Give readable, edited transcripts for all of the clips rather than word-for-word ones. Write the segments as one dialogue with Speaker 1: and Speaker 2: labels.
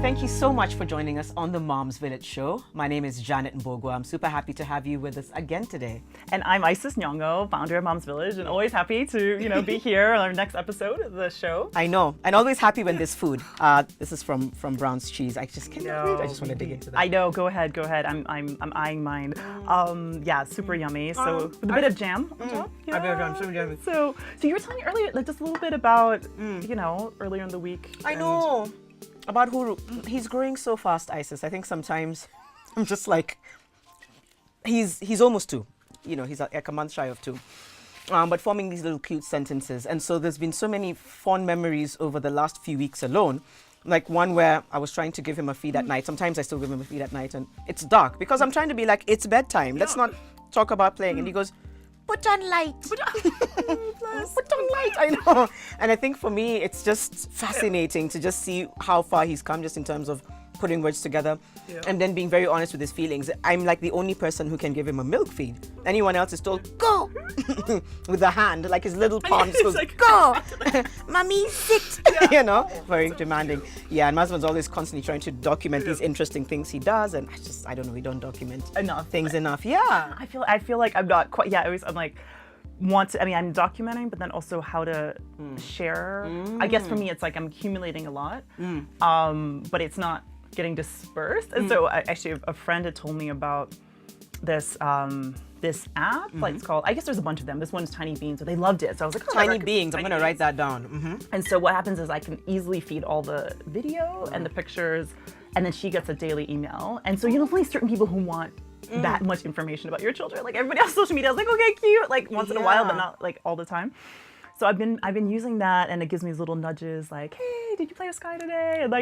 Speaker 1: Thank you so much for joining us on the Moms Village Show. My name is Janet Mbogwa. I'm super happy to have you with us again today.
Speaker 2: And I'm Isis Nyong'o, founder of Moms Village, and always happy to be here on our next episode of the show.
Speaker 1: I know, and always happy when there's food. This is from Brown's Cheese. I just can't wait. I just want to dig into that.
Speaker 2: I know. Go ahead. I'm eyeing mine. Yeah, super yummy. So with a bit of jam on top. Yeah.
Speaker 1: A bit of jam, so yummy.
Speaker 2: So you were telling me earlier, like just a little bit about earlier in the week.
Speaker 1: I know. About Huru, he's growing so fast, Isis. I think sometimes I'm just like, he's almost 2. He's like a month shy of 2. But forming these little cute sentences. And so there's been so many fond memories over the last few weeks alone. Like one where I was trying to give him a feed at night. Sometimes I still give him a feed at night and it's dark because I'm trying to be like, it's bedtime. Let's not talk about playing. And he goes, put on light. Put on light, I know. And I think for me, it's just fascinating to just see how far he's come just in terms of putting words together and then being very honest with his feelings. I'm like the only person who can give him a milk feed. Anyone else is told, go, with a hand, like his little palm just goes, like, go, mommy, sit, very demanding. Yeah, and my husband's always constantly trying to document these interesting things he does, and I don't know, we don't document things enough. Yeah.
Speaker 2: I feel like I'm not quite, I'm like, I'm documenting, but then also how to share. I guess for me, it's like I'm accumulating a lot, but it's not getting dispersed. And so actually a friend had told me about this this app, like it's called, I guess there's a bunch of them. This one's Tiny Beans, so they loved it. So I was like,
Speaker 1: Tiny Beans, I'm gonna write that down.
Speaker 2: And so what happens is I can easily feed all the video and the pictures, and then she gets a daily email. And so only certain people who want that much information about your children. Like everybody else on social media is like, okay, cute, like once in a while, but not like all the time. So I've been using that, and it gives me these little nudges like, hey, did you play with Sky today? And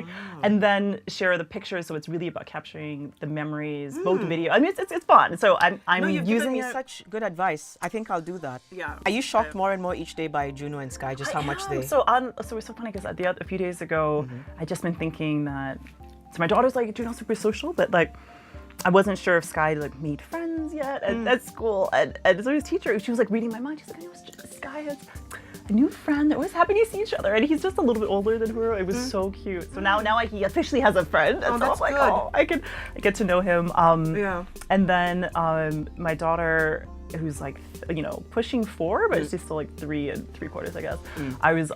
Speaker 2: and then share the pictures. So it's really about capturing the memories, both video. I mean, it's fun. So I'm
Speaker 1: you've
Speaker 2: using
Speaker 1: given me such good advice. I think I'll do that. Yeah. Are you shocked more and more each day by Juno and Sky, just how much they?
Speaker 2: So it's so funny because a few days ago, I just been thinking that. So my daughter's like, Juno's super social, but like, I wasn't sure if Sky made friends yet at school. And so his teacher, she was like reading my mind. She's like, Sky has a new friend. We're always happy to see each other. And he's just a little bit older than her. It was so cute. So now he officially has a friend. And so
Speaker 1: that's
Speaker 2: I'm like,
Speaker 1: good.
Speaker 2: I get to know him. And then my daughter, who's like, pushing 4, but she's still like 3 3/4, I guess. I was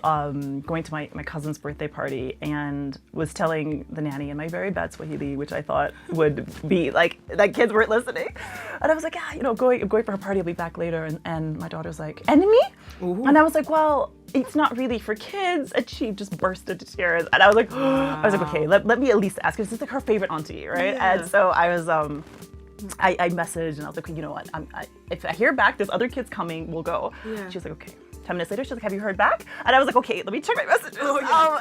Speaker 2: going to my cousin's birthday party and was telling the nanny in my very bad Swahili, which I thought would be like, that kids weren't listening. And I was like, going for her party, I'll be back later. And my daughter's like, enemy? Ooh. And I was like, well, it's not really for kids. And she just burst into tears. And I was like, okay, let me at least ask her. This is like her favorite auntie, right? Yeah. And so I was, I messaged and I was like, you know what? If I hear back, there's other kids coming, we'll go. Yeah. She was like, okay. 10 minutes later, she's like, have you heard back? And I was like, okay, let me check my messages.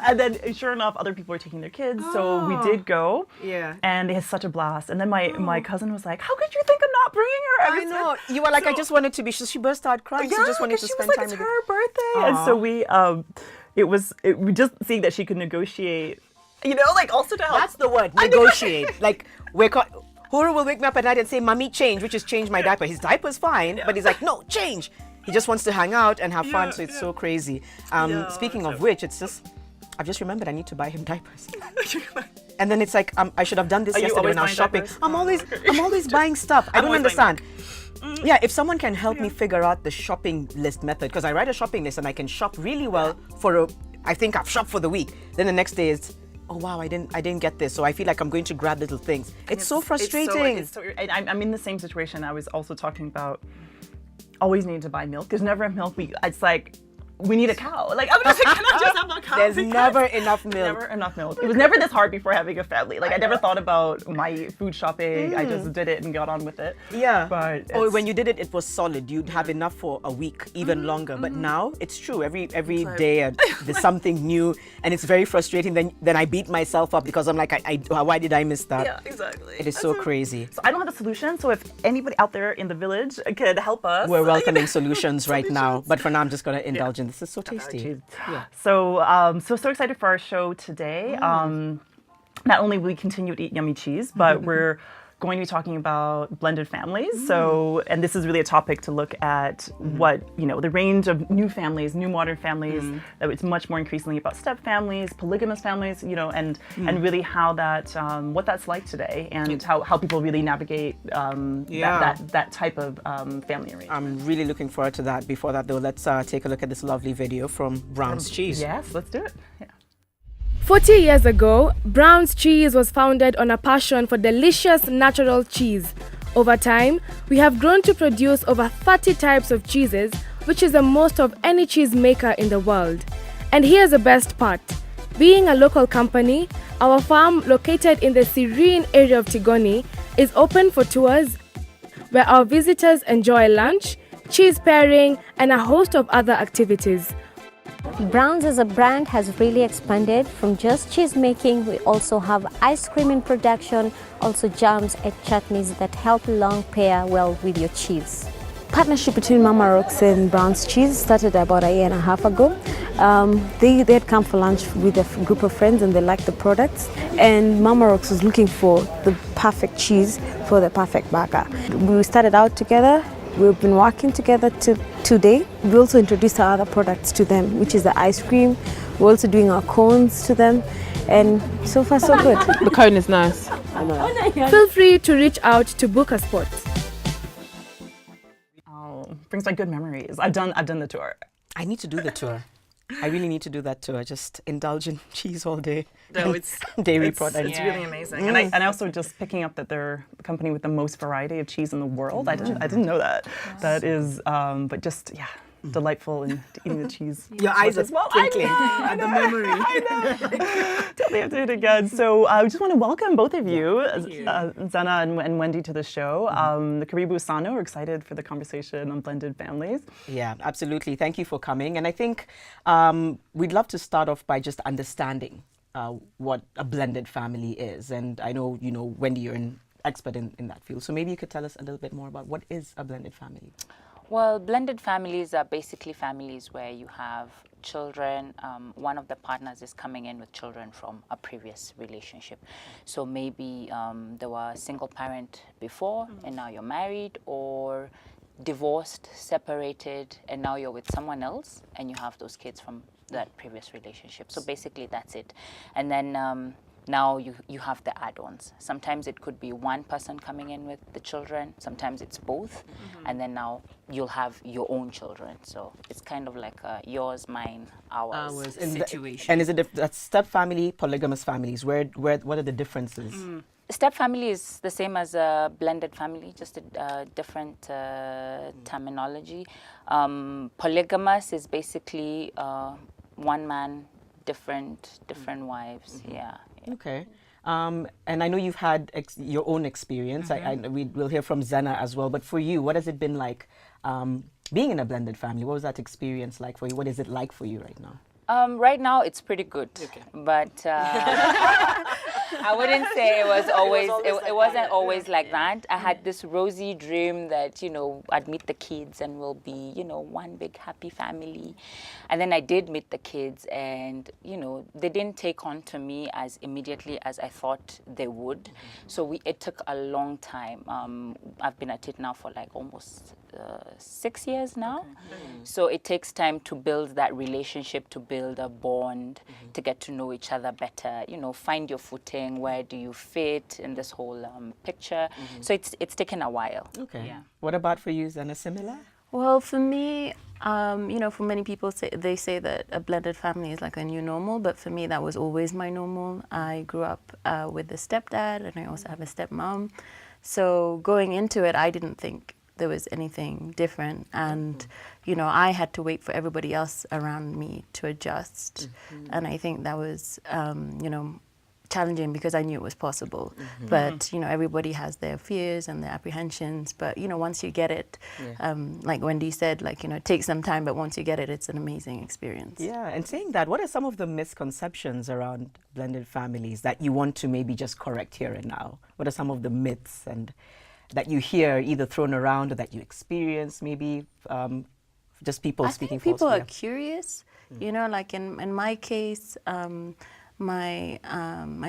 Speaker 2: And then sure enough, other people were taking their kids. So we did go. Yeah. And they had such a blast. And then my cousin was like, how could you think of not bringing her?
Speaker 1: I know. You were like, I just wanted to be, she burst out crying. Yeah, she just wanted to spend time with
Speaker 2: it's her birthday. And so we just seeing that she could negotiate, also to help.
Speaker 1: That's the word, negotiate. Like, Huru will wake me up at night and say, mommy, change, which is change my diaper. His diaper's fine, but he's like, no, change. He just wants to hang out and have fun, so it's so crazy. Speaking of which, I've just remembered I need to buy him diapers. And then it's like, I should have done this yesterday when I was shopping.
Speaker 2: Diapers?
Speaker 1: I'm always buying stuff. I don't understand. Yeah, if someone can help me figure out the shopping list method, because I write a shopping list and I can shop really well I think I've shopped for the week. Then the next day is, oh wow, I didn't get this, so I feel like I'm going to grab little things. It's so frustrating.
Speaker 2: I'm in the same situation. I was also talking about always needing to buy milk. There's never milk. It's like, we need a cow. Like, I'm just like, can I just have a cow?
Speaker 1: There's never enough milk.
Speaker 2: Never enough milk. It was never this hard before having a family. Like, I never thought about my food shopping. I just did it and got on with it.
Speaker 1: Yeah. But when you did it, it was solid. You'd have enough for a week, even longer. But now, it's true. Every day, there's something new. And it's very frustrating. Then I beat myself up because I'm like, why did I miss that?
Speaker 2: Yeah, exactly.
Speaker 1: It is so crazy.
Speaker 2: So I don't have a solution. So if anybody out there in the village could help us.
Speaker 1: We're welcoming solutions right now. But for now, I'm just going to indulge in this. This is so tasty.
Speaker 2: Yeah. So excited for our show today. Not only will we continue to eat yummy cheese, but we're going to be talking about blended families. So, and this is really a topic to look at what, the range of new families, new modern families, that it's much more increasingly about step families, polygamous families, and really how that, what that's like today, and how people really navigate that type of family arrangement.
Speaker 1: I'm really looking forward to that. Before that though, let's take a look at this lovely video from Brown's Cheese.
Speaker 2: Yes, let's do it. Yeah.
Speaker 3: 40 years ago, Brown's Cheese was founded on a passion for delicious natural cheese. Over time, we have grown to produce over 30 types of cheeses, which is the most of any cheese maker in the world. And here's the best part. Being a local company, our farm, located in the serene area of Tigoni, is open for tours, where our visitors enjoy lunch, cheese pairing, and a host of other activities.
Speaker 4: Brown's as a brand has really expanded from just cheese making. We also have ice cream in production, also jams and chutneys that help long pair well with your cheese.
Speaker 5: Partnership between Mama Rocks and Brown's Cheese started about a year and a half ago. They had come for lunch with a group of friends and they liked the products. And Mama Rocks was looking for the perfect cheese for the perfect burger. We started out together. We've been working together to today. We also introduced our other products to them, which is the ice cream. We're also doing our cones to them. And so far, so good.
Speaker 6: The cone is nice.
Speaker 3: Feel free to reach out to book a spot.
Speaker 2: Brings back good memories. I've done the tour.
Speaker 1: I need to do the tour. I really need to do that tour. Just indulge in cheese all day.
Speaker 2: No, it's
Speaker 1: dairy products.
Speaker 2: It's really amazing. And also just picking up that they're the company with the most variety of cheese in the world. I didn't know that. Yes. That is, but just delightful in eating the cheese.
Speaker 1: Your eyes are twinkling at the memory.
Speaker 2: I know. Totally have to do it again. So I just want to welcome both of you, Zena and Wendy, to the show. The Karibu Sano, we're excited for the conversation on blended families.
Speaker 1: Yeah, absolutely. Thank you for coming. And I think we'd love to start off by just understanding what a blended family is. And I know, Wendy, you're an expert in that field. So maybe you could tell us a little bit more about what is a blended family.
Speaker 7: Well, blended families are basically families where you have children. One of the partners is coming in with children from a previous relationship. So maybe they were a single parent before and now you're married, or divorced, separated, and now you're with someone else and you have those kids from that previous relationship. So basically that's it. And then now you have the add-ons. Sometimes it could be one person coming in with the children. Sometimes it's both. And then now you'll have your own children. So it's kind of like a yours, mine, ours situation.
Speaker 1: And is it that's step family, polygamous families? What are the differences?
Speaker 7: Step family is the same as a blended family, just a different terminology. Polygamous is basically one man, different wives. Yeah.
Speaker 1: Okay. And I know you've had your own experience. We'll hear from Zena as well. But for you, what has it been like being in a blended family? What was that experience like for you? What is it like for you right now?
Speaker 7: Right now, it's pretty good. Okay. But I wouldn't say it was always. It wasn't always like that. I had this rosy dream that I'd meet the kids and we'll be one big happy family, and then I did meet the kids, and they didn't take on to me as immediately as I thought they would. So it took a long time. I've been at it now for like almost 6 years now. Okay. So it takes time to build that relationship, to build a bond, to get to know each other better, find your footing, where do you fit in this whole picture. So it's taken a while.
Speaker 1: Okay. Yeah. What about for you, Zena? Similar?
Speaker 6: Well, for me, for many people, they say that a blended family is like a new normal, but for me, that was always my normal. I grew up with a stepdad, and I also have a stepmom. So going into it, I didn't think there was anything different, and I had to wait for everybody else around me to adjust, and I think that was challenging because I knew it was possible, but everybody has their fears and their apprehensions, but once you get it, like Wendy said, it takes some time, but once you get it, it's an amazing experience.
Speaker 1: Yeah. And saying that, what are some of the misconceptions around blended families that you want to maybe just correct here and now? What are some of the myths and that you hear either thrown around or that you experience, maybe just people speaking falsely?
Speaker 6: I think people are curious, like in my case, my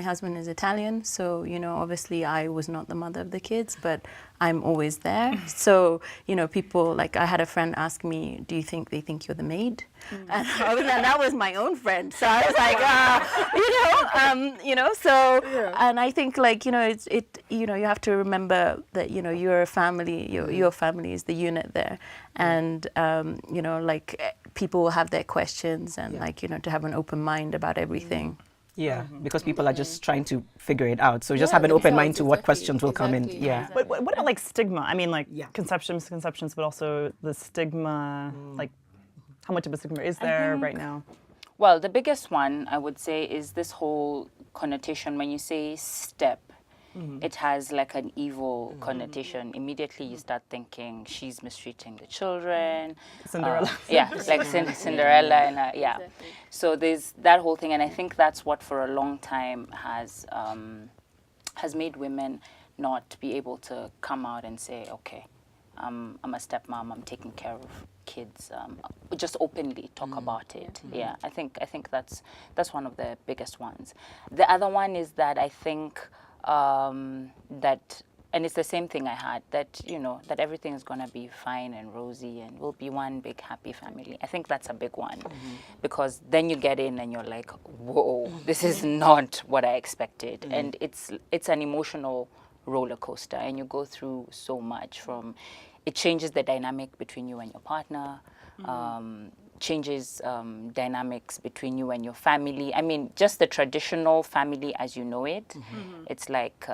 Speaker 6: husband is Italian, so obviously I was not the mother of the kids, but I'm always there. So people, like, I had a friend ask me, "Do you think they think you're the maid?" And that was my own friend. So I was like, So and I think, like, it's you have to remember that you're a family. Your family is the unit there, and like, people will have their questions, and like to have an open mind about everything.
Speaker 1: Yeah, because people are just trying to figure it out. So just have an open mind to what questions will come in. Yeah.
Speaker 2: But what about, like, stigma? I mean, like, conceptions, misconceptions, but also the stigma, like, how much of a stigma is there right now?
Speaker 7: Well, the biggest one, I would say, is this whole connotation. When you say step, it has like an evil connotation. Immediately you start thinking she's mistreating the children.
Speaker 2: Cinderella.
Speaker 7: Like Cinderella. And Exactly. So there's that whole thing. And I think that's what for a long time has made women not be able to come out and say, okay, I'm a stepmom, I'm taking care of kids, just openly talk about it. Yeah, I think that's one of the biggest ones. The other one is that I think that, and it's the same thing I had, that that everything is gonna be fine and rosy and we'll be one big happy family. I think that's a big one, because then you get in and you're like, whoa, this is not what I expected, and it's an emotional roller coaster, and you go through so much. From it changes the dynamic between you and your partner, changes dynamics between you and your family. I mean, just the traditional family as you know it. It's like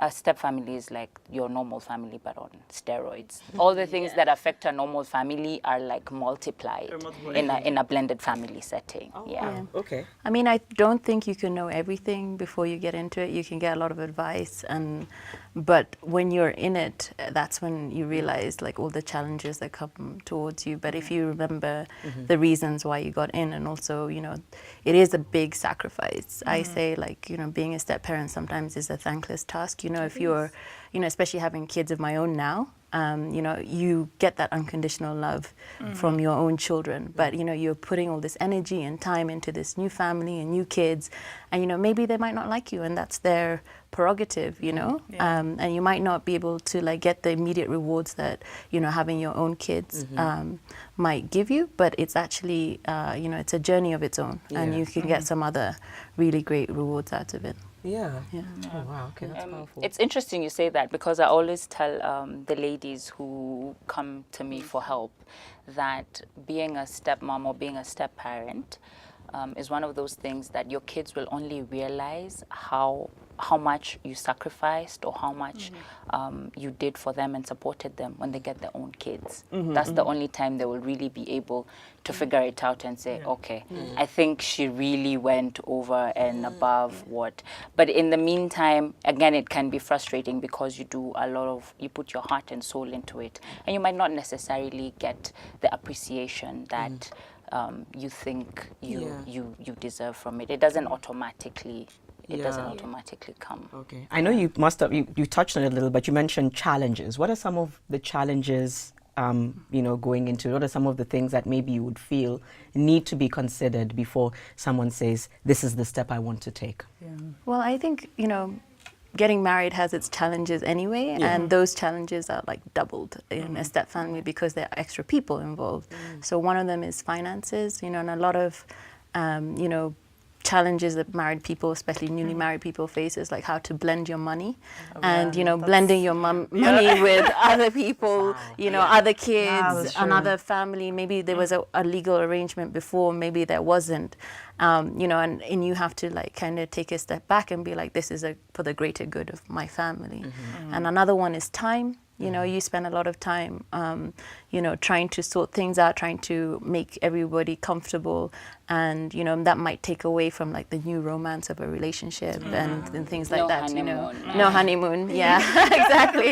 Speaker 7: a step family is like your normal family, but on steroids. All the things that affect a normal family are like multiplied in a blended family setting.
Speaker 1: Okay.
Speaker 6: I mean, I don't think you can know everything before you get into it. You can get a lot of advice, but when you're in it, that's when you realize, like, all the challenges that come towards you. But if you remember the reasons why you got in, and also, it is a big sacrifice. I say, like, being a step parent sometimes is a thankless task. If you're, especially having kids of my own now, you get that unconditional love from your own children, but you're putting all this energy and time into this new family and new kids, and maybe they might not like you, and that's their prerogative, and you might not be able to, like, get the immediate rewards that having your own kids might give you, but it's actually it's a journey of its own, and you can get some other really great rewards out of it.
Speaker 1: Yeah. Oh, wow. Okay, that's powerful.
Speaker 7: It's interesting you say that, because I always tell the ladies who come to me for help that being a stepmom or being a step parent is one of those things that your kids will only realize how much you sacrificed, or how much you did for them and supported them when they get their own kids. That's the only time they will really be able to figure it out and say, okay, I think she really went over and above what. But in the meantime, again, it can be frustrating, because you put your heart and soul into it, and you might not necessarily get the appreciation that you think you deserve from it. It doesn't automatically. It doesn't automatically come.
Speaker 1: Okay. I know you must have, you touched on it a little, but you mentioned challenges. What are some of the challenges, going into, what are some of the things that maybe you would feel need to be considered before someone says, this is the step I want to take?
Speaker 6: Well, I think, getting married has its challenges anyway, and those challenges are, like, doubled in a step family because there are extra people involved. So one of them is finances, and a lot of, challenges that married people, especially newly married people, face is, like, how to blend your money, and blending your money with other people, other kids, another family. Maybe there was a legal arrangement before, maybe there wasn't, and you have to, like, kind of take a step back and be like, this is for the greater good of my family. And another one is time. You spend a lot of time, trying to sort things out, trying to make everybody comfortable, and that might take away from, like, the new romance of a relationship and things like that. No honeymoon. Yeah, exactly.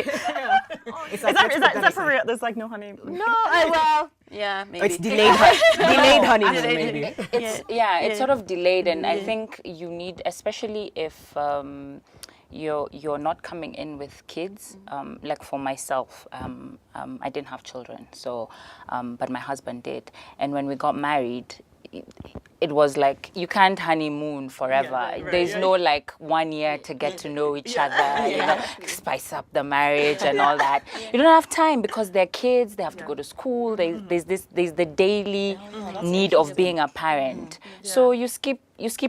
Speaker 2: Is that for real? There's, like, no honeymoon.
Speaker 6: No, yeah, maybe.
Speaker 1: It's delayed honeymoon, maybe.
Speaker 7: It's sort of delayed, and I think you need, especially if you're not coming in with kids. Like for myself, I didn't have children, so but my husband did, and when we got married, it was like you can't honeymoon forever. There's no like 1 year to get to know each other, you know, spice up the marriage and all that. You don't have time because they're kids, they have to go to school, there's the daily need of being a parent. So you skip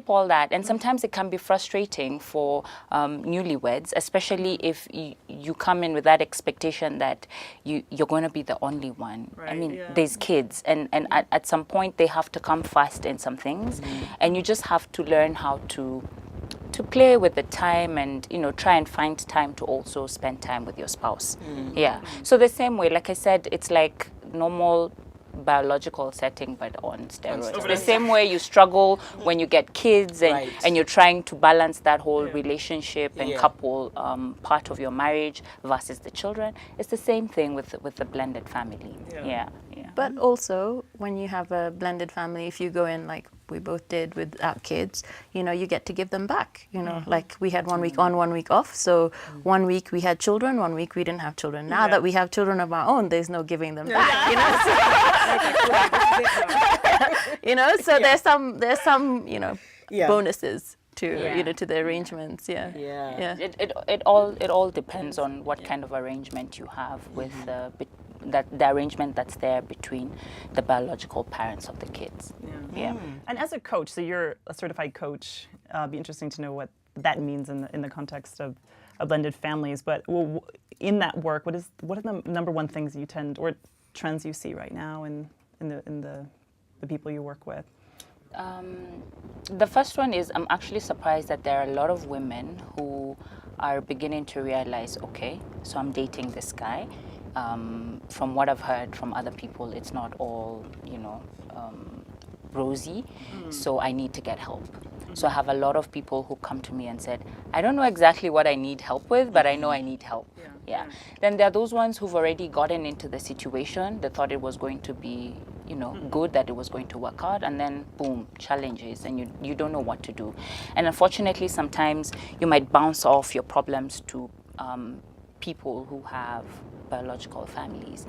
Speaker 7: all that, and sometimes it can be frustrating for newlyweds, especially if you come in with that expectation that you're going to be the only one. I mean, there's kids, and at some point they have to come first in some things, and you just have to learn how to play with the time, and you know, try and find time to also spend time with your spouse. So the same way, like I said, it's like normal biological setting but on steroids. The same way you struggle when you get kids and you're trying to balance that whole relationship and couple part of your marriage versus the children. It's the same thing with the blended family.
Speaker 6: But also, when you have a blended family, if you go in like we both did with our kids, you know, you get to give them back. You know, like we had 1 week on, 1 week off. So 1 week we had children, 1 week we didn't have children. Now that we have children of our own, there's no giving them back. You know, you know. So there's some you know bonuses to you know, to the arrangements.
Speaker 7: It all depends on what kind of arrangement you have with the arrangement that's there between the biological parents of the kids.
Speaker 2: And as a coach, so you're a certified coach. Be interesting to know what that means in the context of blended families. But in that work, what are the number one things you tend, or trends you see right now in the people you work with?
Speaker 7: The first one is, I'm actually surprised that there are a lot of women who are beginning to realize, okay, so I'm dating this guy. From what I've heard from other people, it's not all, you know, rosy, so I need to get help. So I have a lot of people who come to me and said, I don't know exactly what I need help with, but I know I need help. Then there are those ones who've already gotten into the situation. They thought it was going to be, you know, good, that it was going to work out, and then boom, challenges, and you don't know what to do. And unfortunately, sometimes you might bounce off your problems to people who have biological families.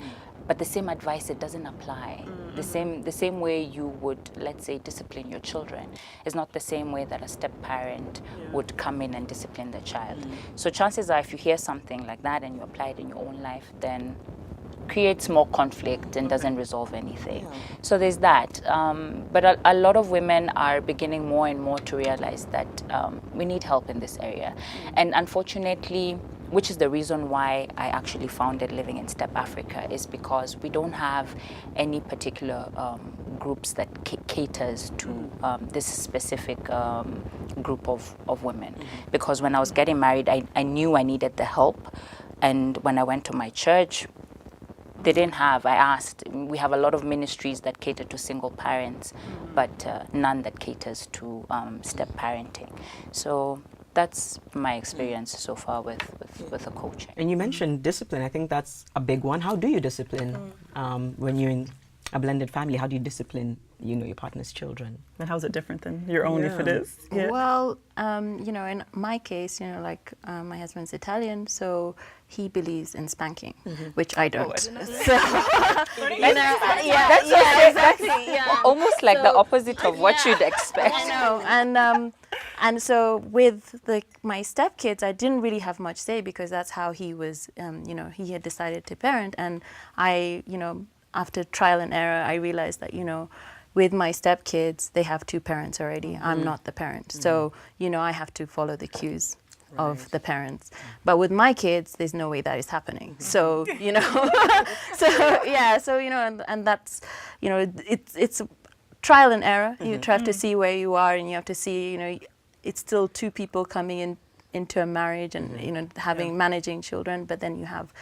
Speaker 7: But the same advice, it doesn't apply. The same way you would, let's say, discipline your children is not the same way that a step-parent would come in and discipline the child. So chances are, if you hear something like that and you apply it in your own life, then creates more conflict and doesn't resolve anything. So there's that. But a lot of women are beginning more and more to realize that we need help in this area. And unfortunately, which is the reason why I actually founded Living in Step Africa, is because we don't have any particular groups that caters to this specific group of women. Because when I was getting married, I knew I needed the help. And when I went to my church, they didn't have. I asked. We have a lot of ministries that cater to single parents, but none that caters to step parenting. So that's my experience so far with the coaching.
Speaker 1: And you mentioned discipline. I think that's a big one. How do you discipline when you're in a blended family? How do you discipline, you know, your partner's children?
Speaker 2: And how is it different than your own, if it is?
Speaker 6: Well, you know, in my case, you know, like my husband's Italian, so he believes in spanking, which I don't. So, you know, exactly.
Speaker 7: Almost like the opposite of what you'd expect.
Speaker 6: I know, and so with my stepkids, I didn't really have much say because that's how he was. You know, he had decided to parent, and I, you know, after trial and error, I realized that, you know, with my stepkids, they have two parents already. I'm not the parent. So, you know, I have to follow the cues of the parents. But with my kids, there's no way that is happening. So, you know, so, you know, and that's, you know, it's trial and error. You have to see where you are, and you have to see, you know, it's still two people coming into a marriage and, you know, managing children, but then you have,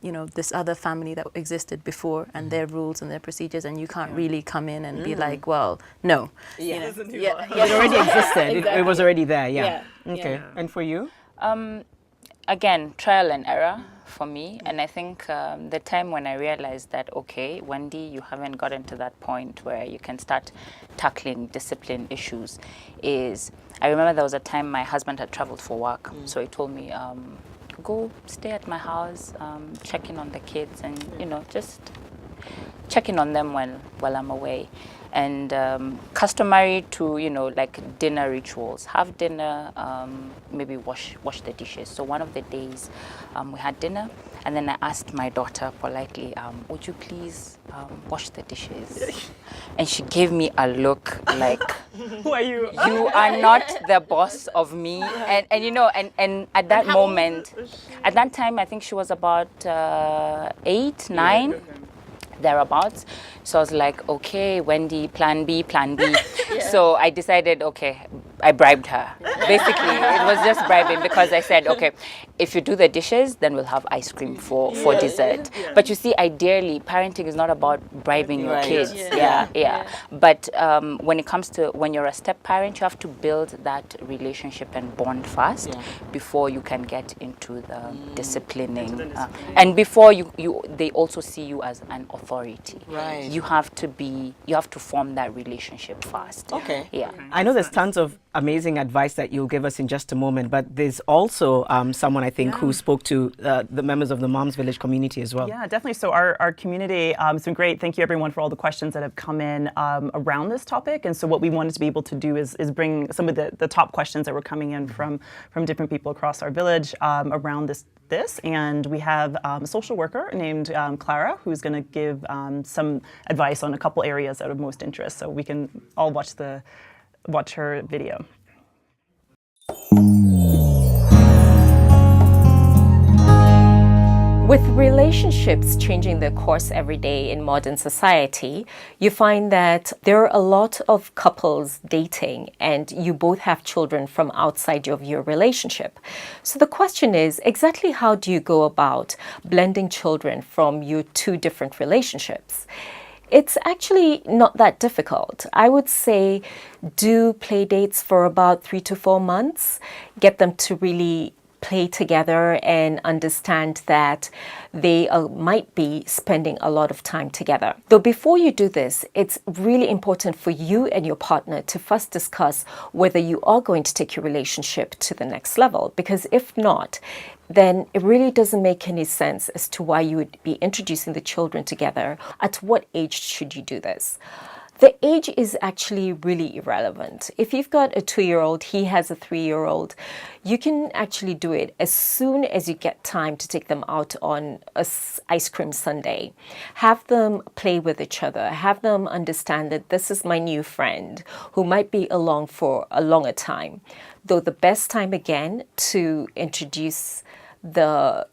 Speaker 6: you know, this other family that existed before and their rules and their procedures, and you can't really come in and be like, well, no. You know,
Speaker 1: It already existed. It was already there, Okay. And for you?
Speaker 7: Again, trial and error for me. And I think the time when I realized that, okay, Wendy, you haven't gotten to that point where you can start tackling discipline issues, is I remember there was a time my husband had traveled for work. So he told me, go stay at my house, check in on the kids, and, you know, just check in on them while I'm away. and customary to, you know, like dinner rituals. Have dinner, maybe wash the dishes. So one of the days we had dinner, and then I asked my daughter politely, would you please wash the dishes? And she gave me a look like,
Speaker 2: Who are you?
Speaker 7: you are not the boss of me. And you know, and at that moment, at that time, I think she was about 8, 9, thereabouts. So I was like, okay, Wendy, plan B, plan B. So I decided, okay, I bribed her. Basically, it was just bribing, because I said, okay, if you do the dishes, then we'll have ice cream for dessert. But you see, ideally, parenting is not about bribing your kids. Yeah. But when it comes to when you're a step parent, you have to build that relationship and bond fast before you can get into the disciplining. And before they also see you as an authority.
Speaker 1: Right.
Speaker 7: You have to form that relationship fast.
Speaker 1: Okay.
Speaker 7: Yeah.
Speaker 1: I know there's tons of amazing advice that you'll give us in just a moment, but there's also someone I think who spoke to the members of the Moms Village community as well.
Speaker 2: Yeah, definitely. So our community has been great. Thank you everyone for all the questions that have come in around this topic. And so what we wanted to be able to do is bring some of the top questions that were coming in from different people across our village around this. And we have a social worker named Clara, who's going to give some advice on a couple areas out of most interest. So we can all watch her video.
Speaker 8: With relationships changing their course every day in modern society, you find that there are a lot of couples dating and you both have children from outside of your relationship. So the question is, exactly how do you go about blending children from your two different relationships? It's actually not that difficult. I would say do play dates for about 3 to 4 months, get them to really play together and understand that they might be spending a lot of time together. Though before you do this, it's really important for you and your partner to first discuss whether you are going to take your relationship to the next level, because if not, then it really doesn't make any sense as to why you would be introducing the children together. At what age should you do this? The age is actually really irrelevant. If you've got a 2-year-old, he has a 3-year-old, you can actually do it as soon as you get time to take them out on a ice cream sundae. Have them play with each other. Have them understand that this is my new friend who might be along for a longer time. Though the best time again to introduce the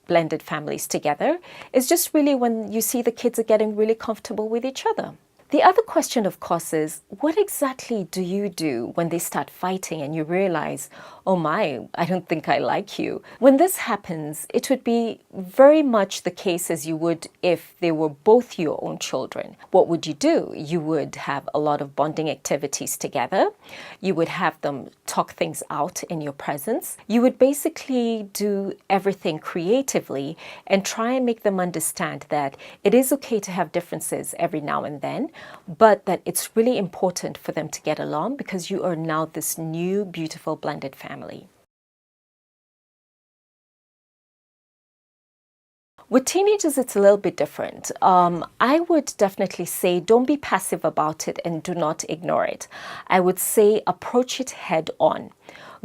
Speaker 8: blended families together is just really when you see the kids are getting really comfortable with each other. The other question, of course, is what exactly do you do when they start fighting and you realize, oh my, I don't think I like you? When this happens, it would be very much the case as you would if they were both your own children. What would you do? You would have a lot of bonding activities together. You would have them talk things out in your presence. You would basically do everything creatively and try and make them understand that it is okay to have differences every now and then, but that it's really important for them to get along because you are now this new, beautiful, blended family. With teenagers, it's a little bit different. I would definitely say don't be passive about it and do not ignore it. I would say approach it head on.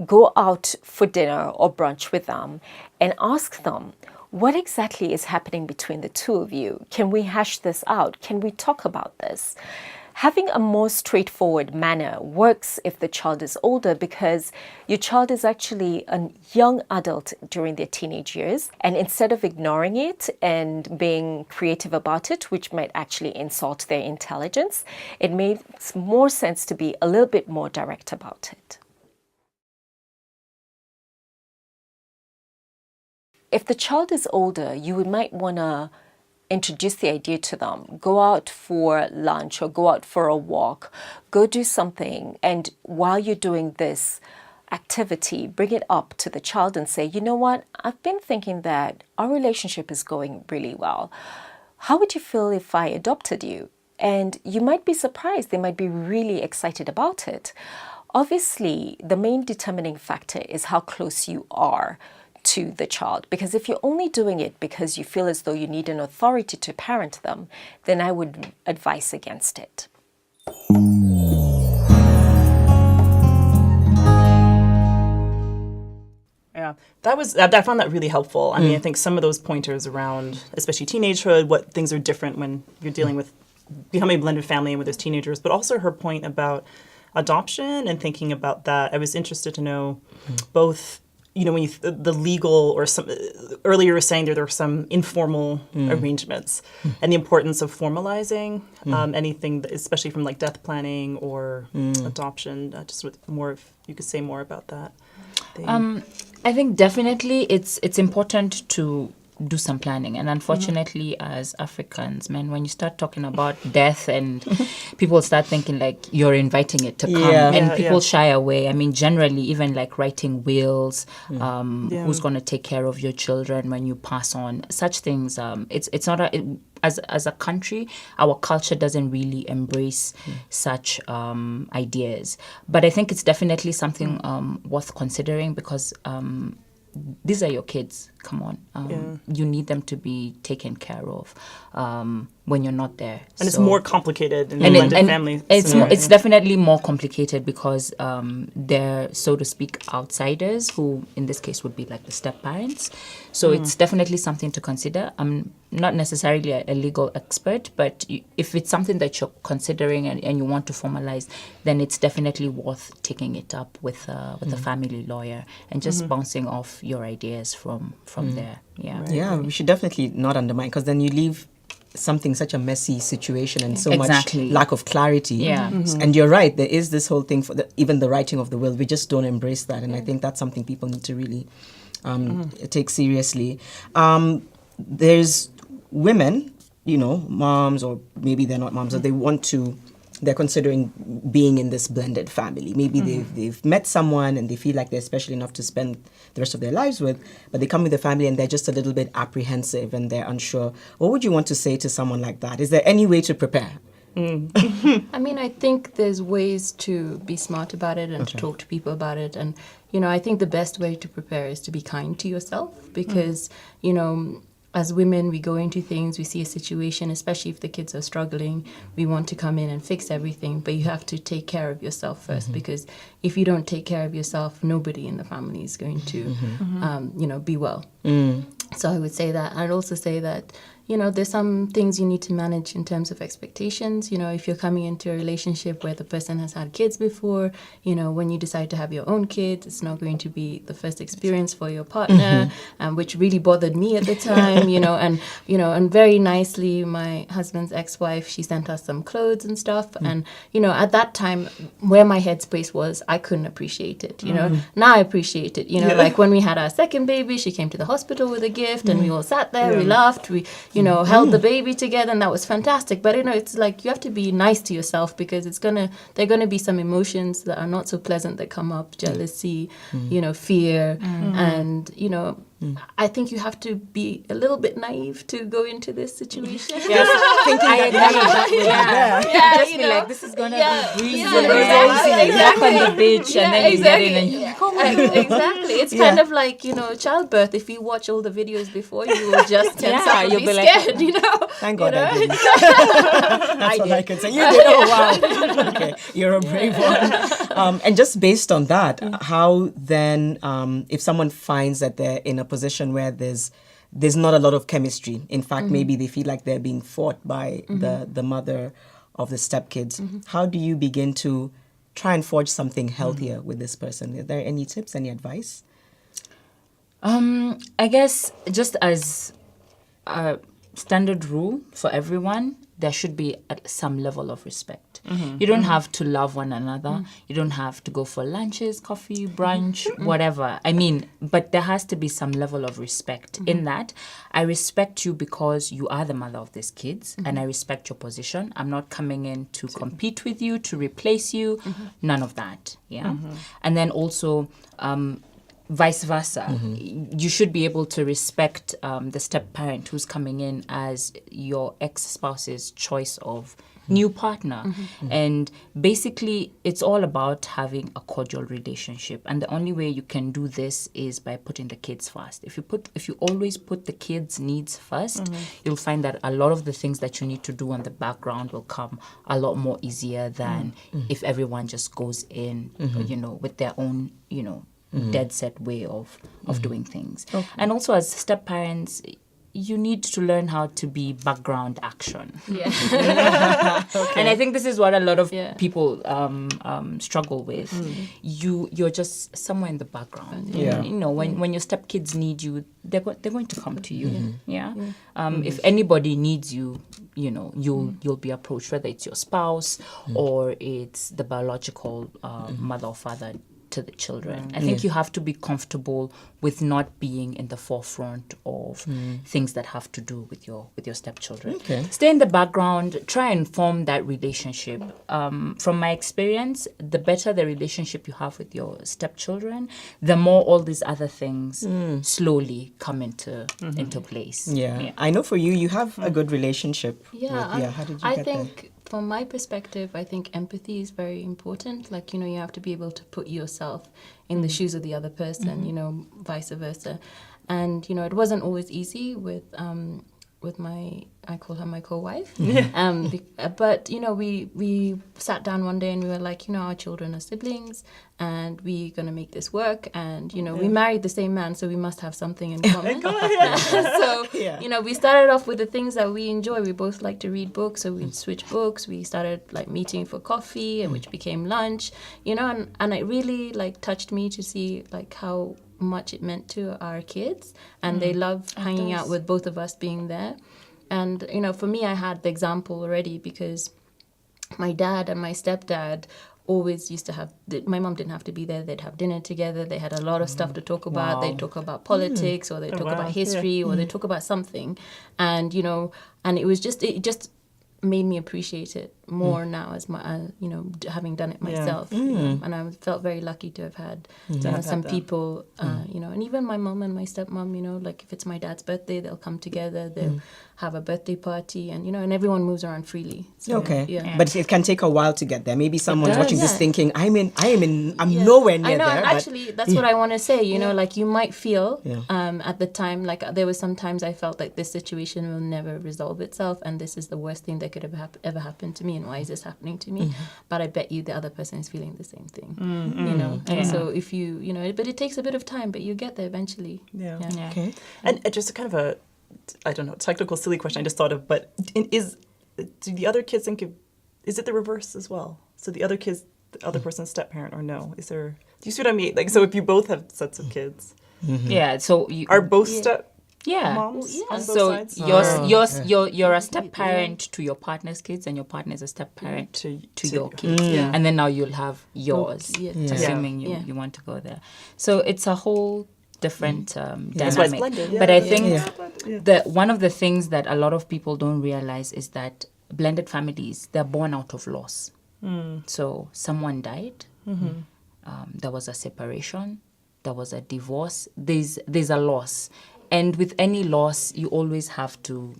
Speaker 8: Go out for dinner or brunch with them and ask them, what exactly is happening between the two of you? Can we hash this out? Can we talk about this? Having a more straightforward manner works if the child is older because your child is actually a young adult during their teenage years. And instead of ignoring it and being creative about it, which might actually insult their intelligence, it makes more sense to be a little bit more direct about it. If the child is older, you might want to introduce the idea to them. Go out for lunch or go out for a walk. Go do something. And while you're doing this activity, bring it up to the child and say, you know what? I've been thinking that our relationship is going really well. How would you feel if I adopted you? And you might be surprised. They might be really excited about it. Obviously, the main determining factor is how close you are to the child, because if you're only doing it because you feel as though you need an authority to parent them, then I would advise against it.
Speaker 2: Yeah, I found that really helpful. I mean, I think some of those pointers around, especially teenagehood, what things are different when you're dealing with becoming a blended family and with those teenagers, but also her point about adoption and thinking about that. I was interested to know both, when the legal or some, earlier you were saying there were some informal arrangements and the importance of formalizing anything, especially from like death planning or adoption, just with more, if you could say more about that.
Speaker 7: I think definitely it's important to do some planning, and unfortunately as Africans, man, when you start talking about death and people start thinking like you're inviting it to come, and people shy away. I mean, generally even like writing wills, who's going to take care of your children when you pass on, such things, it's not as a country, our culture doesn't really embrace such ideas. But I think it's definitely something worth considering, because these are your kids. Come on. You need them to be taken care of when you're not there.
Speaker 2: And it's more complicated in the blended family.
Speaker 7: It's definitely more complicated because they're, so to speak, outsiders, who in this case would be like the step-parents. So it's definitely something to consider. I'm not necessarily a legal expert, but if it's something that you're considering and you want to formalize, then it's definitely worth taking it up with a family lawyer and just bouncing off your ideas from there. Yeah,
Speaker 1: we should definitely not undermine, because then you leave something such a messy situation and so much lack of clarity.
Speaker 7: Yeah.
Speaker 1: And you're right, there is this whole thing for even the writing of the will. We just don't embrace that, and I think that's something people need to really take seriously. There's women, moms, or maybe they're not moms, or they're considering being in this blended family. Maybe they've met someone and they feel like they're special enough to spend the rest of their lives with, but they come with a family and they're just a little bit apprehensive and they're unsure. What would you want to say to someone like that? Is there any way to prepare?
Speaker 6: I mean, I think there's ways to be smart about it and to talk to people about it. And, I think the best way to prepare is to be kind to yourself, because, as women, we go into things, we see a situation, especially if the kids are struggling, we want to come in and fix everything, but you have to take care of yourself first, because if you don't take care of yourself, nobody in the family is going to, be well. So I would say that. I'd also say that, there's some things you need to manage in terms of expectations. If you're coming into a relationship where the person has had kids before, when you decide to have your own kids, it's not going to be the first experience for your partner, which really bothered me at the time, and very nicely, my husband's ex-wife, she sent us some clothes and stuff. And, at that time, where my headspace was, I couldn't appreciate it, Now I appreciate it, like when we had our second baby, she came to the hospital with a gift and we all sat there, we laughed, we held the baby together, and that was fantastic. But, it's like you have to be nice to yourself, because there are going to be some emotions that are not so pleasant that come up, jealousy, fear, and, I think you have to be a little bit naive to go into this situation.
Speaker 7: Thinking just be like, this is going to be breezy and rosy, back on the beach, and then you get in and you're like, oh my God.
Speaker 6: Exactly. It's kind of like, childbirth. If you watch all the videos before, you will just tense up and be scared,
Speaker 1: Thank God I didn't. That's all I can say. You did. Oh, wow. Okay, you're a brave one. And just based on that, how then, if someone finds that they're in a position where there's not a lot of chemistry, in fact, maybe they feel like they're being fought by the mother of the stepkids, how do you begin to try and forge something healthier with this person? Are there any tips, any advice?
Speaker 7: I guess just as a standard rule for everyone, there should be some level of respect. You don't have to love one another. You don't have to go for lunches, coffee, brunch, whatever. I mean, but there has to be some level of respect in that. I respect you because you are the mother of these kids, and I respect your position. I'm not coming in to compete with you, to replace you. None of that. Yeah. And then also, vice versa. You should be able to respect the step parent who's coming in as your ex-spouse's choice of new partner. And basically it's all about having a cordial relationship, and the only way you can do this is by putting the kids first. If you always put the kids' needs first, you'll find that a lot of the things that you need to do on the background will come a lot more easier than if everyone just goes in with their own dead set way of doing things. And also as step parents, you need to learn how to be background action. And I think this is what a lot of people struggle with. You're just somewhere in the background. When your stepkids need you, they're going to come to you. If anybody needs you, you'll be approached, whether it's your spouse or it's the biological mother or father to the children. I think you have to be comfortable with not being in the forefront of things that have to do with your stepchildren. Stay in the background, try and form that relationship. From my experience, the better the relationship you have with your stepchildren, the more all these other things slowly come into place.
Speaker 1: I know for you have a good relationship. How did you get there?
Speaker 6: From my perspective, I think empathy is very important. Like, you have to be able to put yourself in the shoes of the other person, vice versa. And, it wasn't always easy with I call her my co-wife. But, we sat down one day and we were like, our children are siblings and we're going to make this work. And, we married the same man, so we must have something in common. So, we started off with the things that we enjoy. We both like to read books, so we'd switch books. We started meeting for coffee, and which became lunch, and it really touched me to see how much it meant to our kids, and they love hanging out with both of us being there. And for me, I had the example already because my dad and my stepdad always used to have, my mom didn't have to be there, they'd have dinner together, they had a lot of stuff to talk about. They'd talk about politics, or they'd talk about history, or they'd talk about something, and and it just made me appreciate it more now as my having done it myself. And I felt very lucky to have had some people and even my mom and my stepmom, if it's my dad's birthday, they'll come together, they'll have a birthday party, and and everyone moves around freely. So,
Speaker 1: but it can take a while to get there. Maybe someone's watching this thinking I'm nowhere near there.
Speaker 6: And actually that's what I want to say. You might feel at the time, there was sometimes I felt like this situation will never resolve itself, and this is the worst thing that could have ever happened to me, and why is this happening to me? But I bet you the other person is feeling the same thing. And so if you but it takes a bit of time, but you get there eventually.
Speaker 2: Okay. And just kind of a, I don't know, technical silly question I just thought of, but do the other kids think is it the reverse as well? So the other kids, the other person's step parent, or no? Do you see what I mean? So if you both have sets of kids,
Speaker 7: so you
Speaker 2: are both step moms on both sides?
Speaker 7: You're a step parent to your partner's kids, and your partner is a step parent to your kids. And then now you'll have yours, assuming you want to go there. So it's a whole different dynamic. But I think that one of the things that a lot of people don't realize is that blended families, they're born out of loss. So someone died, there was a separation, there was a divorce, there's a loss. And with any loss, you always have to,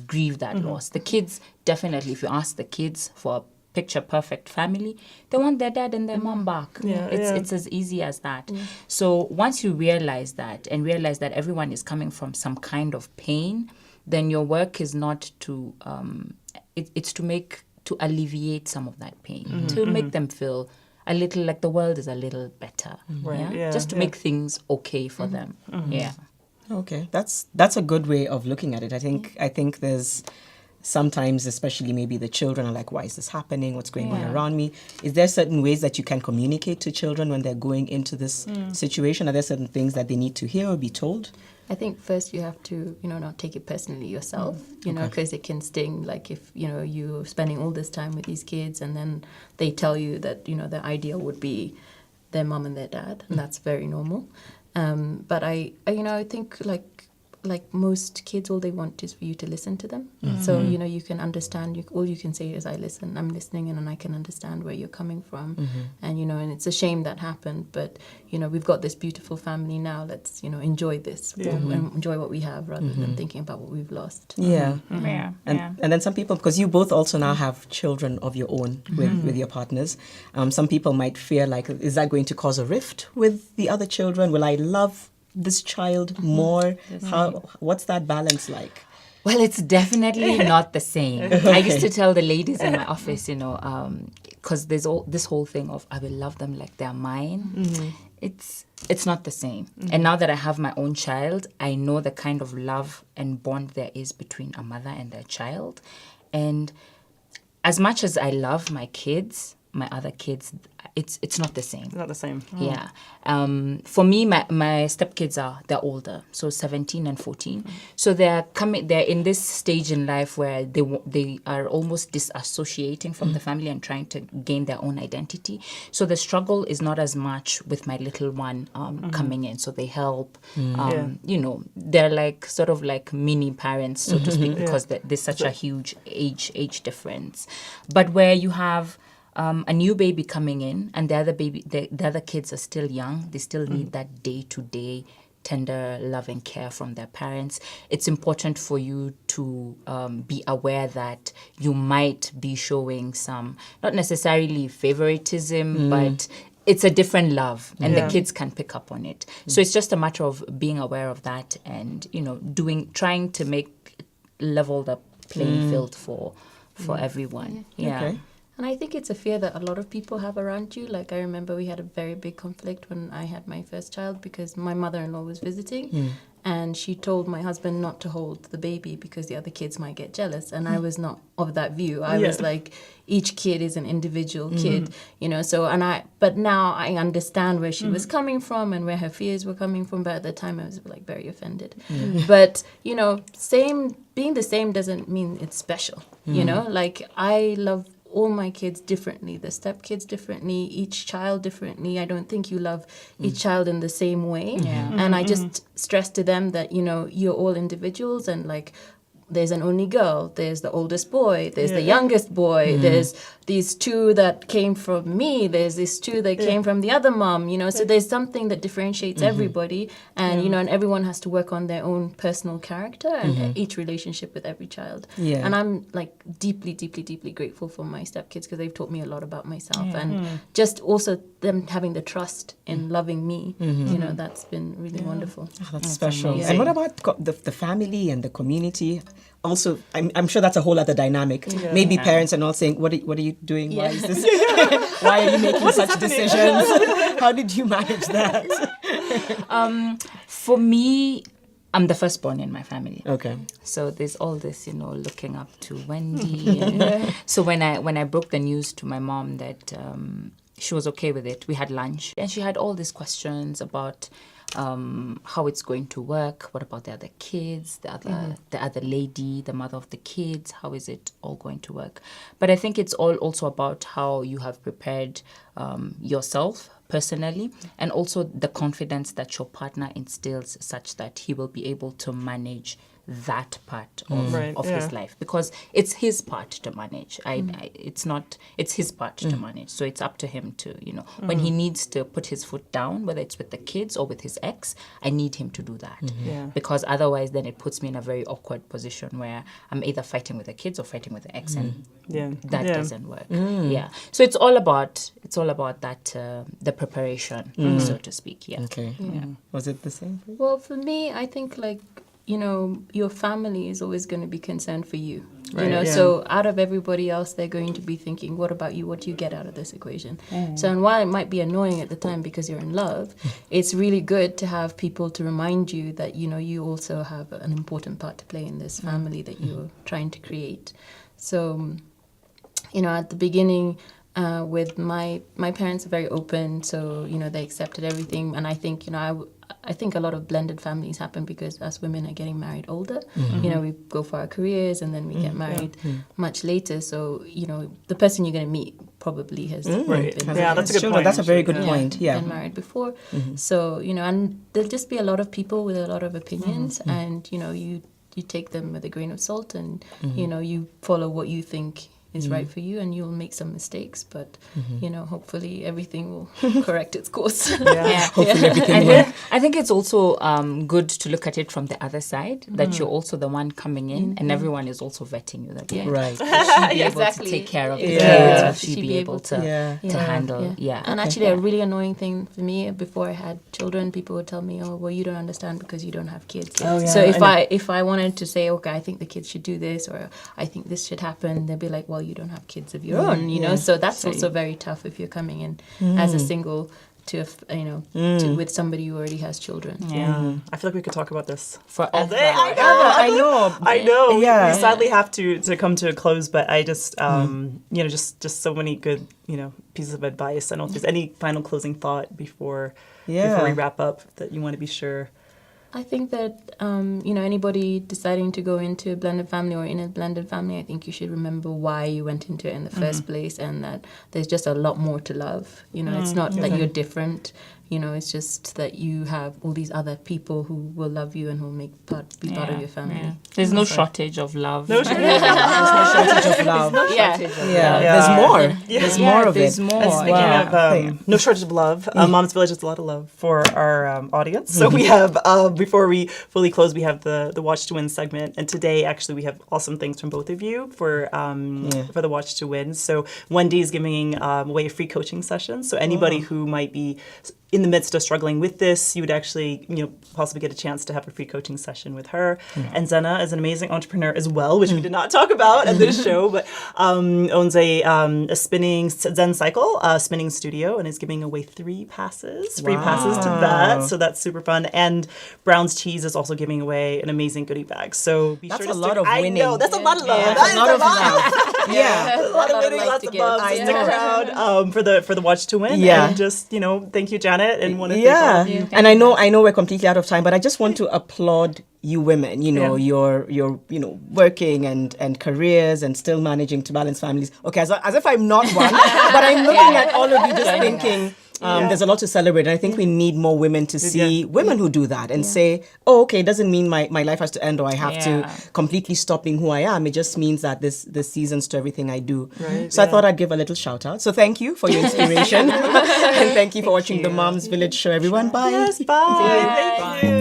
Speaker 7: grieve that loss. The kids, definitely, if you ask the kids for a picture perfect family, they want their dad and their mom back. It's as easy as that. So once you realize that, and realize that everyone is coming from some kind of pain, then your work is not to, it's to alleviate some of that pain, to make them feel a little like the world is a little better. Just to make things okay for them.
Speaker 1: Okay, that's a good way of looking at it. I think there's sometimes, especially maybe the children are like, why is this happening? What's going on around me? Is there certain ways that you can communicate to children when they're going into this situation? Are there certain things that they need to hear or be told?
Speaker 6: I think first you have to, not take it personally yourself, because it can sting. Like if, you're spending all this time with these kids and then they tell you that, the ideal would be their mom and their dad, and that's very normal. But I think like most kids, all they want is for you to listen to them. So, you know, you can understand, all you can say is, I'm listening, and then I can understand where you're coming from. And, you know, and it's a shame that happened, but, you know, we've got this beautiful family now. Let's, you know, enjoy this and enjoy what we have rather than thinking about what we've lost.
Speaker 1: And then some people, because you both also now have children of your own with your partners, some people might fear, like, is that going to cause a rift with the other children? Will I love this child more? What's that balance like?
Speaker 7: Well, it's definitely not the same. I used to tell the ladies in my office, you know, because there's this whole thing of I will love them like they're mine. It's not the same. And now that I have my own child, I know the kind of love and bond there is between a mother and their child. And as much as I love my kids, my other kids, it's not the same.
Speaker 2: Not the same.
Speaker 7: Yeah. For me, my stepkids they're older, so 17 and 14. So they're in this stage in life where they are almost disassociating from the family and trying to gain their own identity. So the struggle is not as much with my little one coming in. So they help. You know, they're like sort of like mini parents, so to speak, because there's such a huge age difference. But where you have a new baby coming in, and the other kids are still young. They still need that day-to-day tender love and care from their parents. It's important for you to be aware that you might be showing some, not necessarily favoritism, but it's a different love, and the kids can pick up on it. So it's just a matter of being aware of that, and, you know, trying to level the playing field for everyone.
Speaker 1: Okay.
Speaker 6: And I think it's a fear that a lot of people have around you. Like, I remember we had a very big conflict when I had my first child because my mother-in-law was visiting and she told my husband not to hold the baby because the other kids might get jealous. And I was not of that view. I was like, each kid is an individual kid, you know. So, but now I understand where she was coming from and where her fears were coming from. But at the time I was like very offended. But, you know, being the same doesn't mean it's special, you know. Like, I love all my kids differently, the stepkids differently, each child differently. I don't think you love each child in the same way. And I just stress to them that, you know, you're all individuals, and like, there's an only girl, there's the oldest boy, there's the youngest boy, there's these two that came from me, there's these two that came from the other mom, you know. So there's something that differentiates everybody, and you know, and everyone has to work on their own personal character and each relationship with every child. And I'm like deeply, deeply, deeply grateful for my stepkids because they've taught me a lot about myself, and just also them having the trust in loving me, you know, that's been really wonderful.
Speaker 1: Oh, that's special. And what about the family and the community? Also, I'm sure that's a whole other dynamic. Maybe parents are not saying, what are you doing? Why is this? Why are you making such decisions? How did you manage that?
Speaker 7: For me, I'm the firstborn in my family.
Speaker 1: Okay.
Speaker 7: So there's all this, you know, looking up to Wendy. So when I broke the news to my mom that she was okay with it, we had lunch, and she had all these questions about how it's going to work. What about the other kids, the other lady, the mother of the kids? How is it all going to work? But I think it's all also about how you have prepared yourself personally, and also the confidence that your partner instills such that he will be able to manage that part of his life, because it's his part to manage. It's his part to manage. So it's up to him to, you know, when he needs to put his foot down, whether it's with the kids or with his ex, I need him to do that. Because otherwise then it puts me in a very awkward position where I'm either fighting with the kids or fighting with the ex, and that doesn't work. So it's all about that the preparation, so to speak.
Speaker 1: Okay. Was it the same?
Speaker 6: Well, for me, I think, like, you know, your family is always going to be concerned for you. You know, so out of everybody else, they're going to be thinking, what about you? What do you get out of this equation? So, and while it might be annoying at the time because you're in love, it's really good to have people to remind you that, you know, you also have an important part to play in this family that you're trying to create. So, you know, at the beginning, with my parents are very open, so, you know, they accepted everything. And I think, you know, I think a lot of blended families happen because us women are getting married older. You know, we go for our careers and then we get married much later. So, you know, the person you're going to meet probably has
Speaker 2: Right.
Speaker 6: been
Speaker 2: Yeah, that's a good point.
Speaker 1: That's a very good point. Yeah.
Speaker 6: been married before. So, and there'll just be a lot of people with a lot of opinions, and, you take them with a grain of salt, and, you follow what you think is right for you, and you'll make some mistakes, but hopefully everything will correct its course.
Speaker 1: Hopefully everything will.
Speaker 7: I think it's also good to look at it from the other side, that you're also the one coming in, and everyone is also vetting you. That
Speaker 1: Right.
Speaker 7: will she be able to take care of the kids? Will she be able to handle? Yeah.
Speaker 6: And actually, a really annoying thing for me, before I had children, people would tell me, "Oh, well, you don't understand because you don't have kids." So if I wanted to say, "Okay, I think the kids should do this," or "I think this should happen," they'd be like, "Well, you don't have kids of your own," So that's also very tough if you're coming in as a single to with somebody who already has children.
Speaker 2: I feel like we could talk about this
Speaker 7: For
Speaker 2: all day.
Speaker 1: I know.
Speaker 2: I know.
Speaker 1: Yeah.
Speaker 2: We sadly have to come to a close, but I just, just so many good, pieces of advice. I don't know if there's any final closing thought before we wrap up that you want to be sure.
Speaker 6: I think that, anybody deciding to go into a blended family or in a blended family, I think you should remember why you went into it in the first place, and that there's just a lot more to love. It's not that you're different. It's just that you have all these other people who will love you and who will be part of your family.
Speaker 7: Yeah. There's no shortage of love.
Speaker 1: There's no shortage of love. There's more. There's more of
Speaker 7: there's
Speaker 1: it.
Speaker 7: more.
Speaker 2: And speaking of no shortage of love, Mom's Village has a lot of love for our audience. So we have, before we fully close, we have the Watch to Win segment. And today, actually, we have awesome things from both of you for the Watch to Win. So Wendy is giving away a free coaching session. So anybody who might be in the midst of struggling with this, you would actually, possibly get a chance to have a free coaching session with her. And Zena is an amazing entrepreneur as well, which we did not talk about at this show, but owns a spinning Zen Cycle spinning studio, and is giving away free passes to that. So that's super fun. And Brown's Cheese is also giving away an amazing goodie bag. So be
Speaker 1: That's
Speaker 2: sure
Speaker 1: a
Speaker 2: to
Speaker 1: lot of winning.
Speaker 2: I know, that's a lot of love.
Speaker 1: Yeah,
Speaker 2: That is
Speaker 1: a lot of love.
Speaker 2: Yeah, a lot of winning, lots of love. So stick around for the Watch to Win. And just, thank you, Janet, and want to thank all of you.
Speaker 1: And I know we're completely out of time, but I just want to applaud you women, you're working and careers and still managing to balance families. Okay, as if I'm not one, but I'm looking at all of you just thinking, there's a lot to celebrate. And I think we need more women to see women who do that and say, oh, okay, it doesn't mean my life has to end or I have to completely stop being who I am. It just means that there's seasons to everything I do.
Speaker 2: Right,
Speaker 1: so I thought I'd give a little shout out. So thank you for your inspiration. And thank you for watching the Moms Village show, everyone. Bye.
Speaker 2: Yes, bye. Thank you.